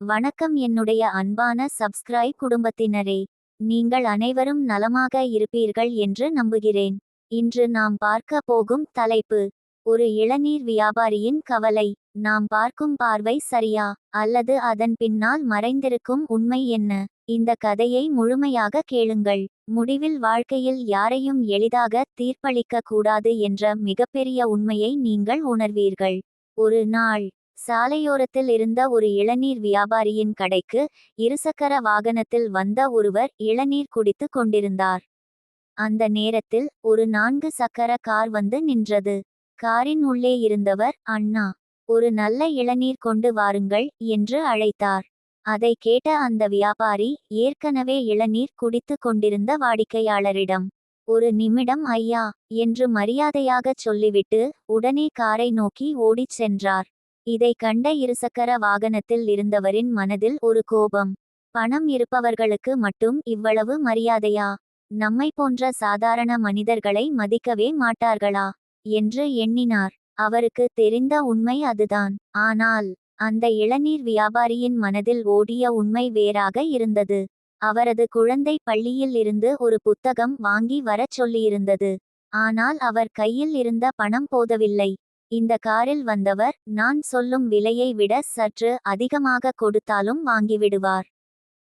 வணக்கம் என்னுடைய அன்பான சப்ஸ்கிரைப் குடும்பத்தினரே. நீங்கள் அனைவரும் நலமாக இருப்பீர்கள் என்று நம்புகிறேன். இன்று நாம் பார்க்க போகும் தலைப்பு: ஒரு இளநீர் வியாபாரியின் கவலை. நாம் பார்க்கும் பார்வை சரியா, அல்லது அதன் பின்னால் மறைந்திருக்கும் உண்மை என்ன? இந்த கதையை முழுமையாக கேளுங்கள். முடிவில் வாழ்க்கையில் யாரையும் எளிதாக தீர்ப்பளிக்க கூடாது என்ற மிகப்பெரிய உண்மையை நீங்கள் உணர்வீர்கள். ஒரு நாள் சாலையோரத்தில் இருந்த ஒரு இளநீர் வியாபாரியின் கடைக்கு இருசக்கர வாகனத்தில் வந்த ஒருவர் இளநீர் குடித்து கொண்டிருந்தார். அந்த நேரத்தில் ஒரு 4 சக்கர கார் வந்து நின்றது. காரின் உள்ளே இருந்தவர், "அண்ணா, ஒரு நல்ல இளநீர் கொண்டு வாருங்கள்" என்று அழைத்தார். அதை கேட்ட அந்த வியாபாரி ஏற்கனவே இளநீர் குடித்து கொண்டிருந்த வாடிக்கையாளரிடம், "ஒரு நிமிடம் ஐயா" என்று மரியாதையாகச் சொல்லிவிட்டு உடனே காரை நோக்கி ஓடிச் சென்றார். இதை கண்ட இருசக்கர வாகனத்தில் இருந்தவரின் மனதில் ஒரு கோபம். பணம் இருப்பவர்களுக்கு மட்டும் இவ்வளவு மரியாதையா? நம்மை போன்ற சாதாரண மனிதர்களை மதிக்கவே மாட்டார்களா என்று எண்ணினார். அவருக்கு தெரிந்த உண்மை அதுதான். ஆனால் அந்த இளநீர் வியாபாரியின் மனதில் ஓடிய உண்மை வேறாக இருந்தது. அவரது குழந்தை பள்ளியில் இருந்து ஒரு புத்தகம் வாங்கி வரச் சொல்லியிருந்தது. ஆனால் அவர் கையில் இருந்த பணம் போதவில்லை. இந்த காரில் வந்தவர் நான் சொல்லும் விலையை விட சற்று அதிகமாக கொடுத்தாலும் வாங்கிவிடுவார்.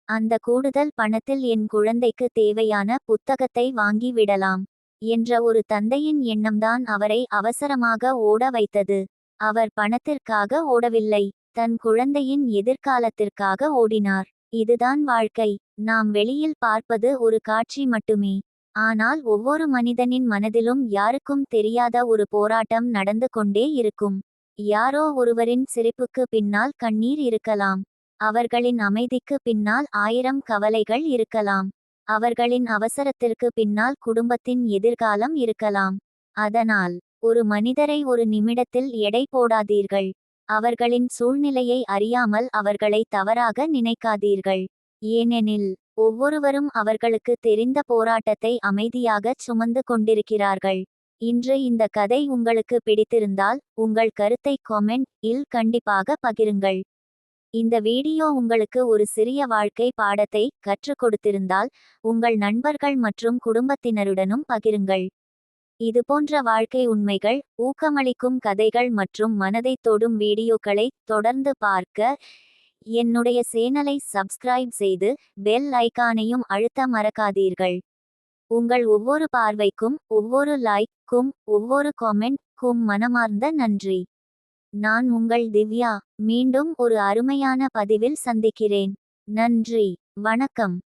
அந்த கூடுதல் பணத்தில் என் குழந்தைக்கு தேவையான புத்தகத்தை வாங்கி விடலாம் என்ற ஒரு தந்தையின் எண்ணம்தான் அவரை அவசரமாக ஓட வைத்தது. அவர் பணத்திற்காக ஓடவில்லை, தன் குழந்தையின் எதிர்காலத்திற்காக ஓடினார். இதுதான் வாழ்க்கை. நாம் வெளியில் பார்ப்பது ஒரு காட்சி மட்டுமே. ஆனால் ஒவ்வொரு மனிதனின் மனதிலும் யாருக்கும் தெரியாத ஒரு போராட்டம் நடந்து கொண்டே இருக்கும். யாரோ ஒருவரின் சிரிப்புக்கு பின்னால் கண்ணீர் இருக்கலாம். அவர்களின் அமைதிக்கு பின்னால் 1000 கவலைகள் இருக்கலாம். அவர்களின் அவசரத்திற்கு பின்னால் குடும்பத்தின் எதிர்காலம் இருக்கலாம். அதனால் ஒரு மனிதரை ஒரு நிமிடத்தில் எடை போடாதீர்கள். அவர்களின் சூழ்நிலையை அறியாமல் அவர்களை தவறாக நினைக்காதீர்கள். ஏனெனில் ஒவ்வொருவரும் அவர்களுக்கு தெரிந்த போராட்டத்தை அமைதியாகச் சுமந்து கொண்டிருக்கிறார்கள். இன்று இந்த கதை உங்களுக்கு பிடித்திருந்தால் உங்கள் கருத்தை கமெண்ட் இல் கண்டிப்பாக பகிருங்கள். இந்த வீடியோ உங்களுக்கு ஒரு சிறிய வாழ்க்கை பாடத்தை கற்றுக் கொடுத்திருந்தால் உங்கள் நண்பர்கள் மற்றும் குடும்பத்தினருடனும் பகிருங்கள். இதுபோன்ற வாழ்க்கை உண்மைகள், ஊக்கமளிக்கும் கதைகள் மற்றும் மனதை தொடும் வீடியோக்களை தொடர்ந்து பார்க்க என்னுடைய சேனலை சப்ஸ்கிரைப் செய்து பெல் ஐகானையும் அழுத்த மறக்காதீர்கள். உங்கள் ஒவ்வொரு பார்வைக்கும், ஒவ்வொரு லைக்கும், ஒவ்வொரு கமெண்ட்க்கும் மனமார்ந்த நன்றி. நான் உங்கள் திவ்யா. மீண்டும் ஒரு அருமையான பதிவில் சந்திக்கிறேன். நன்றி, வணக்கம்.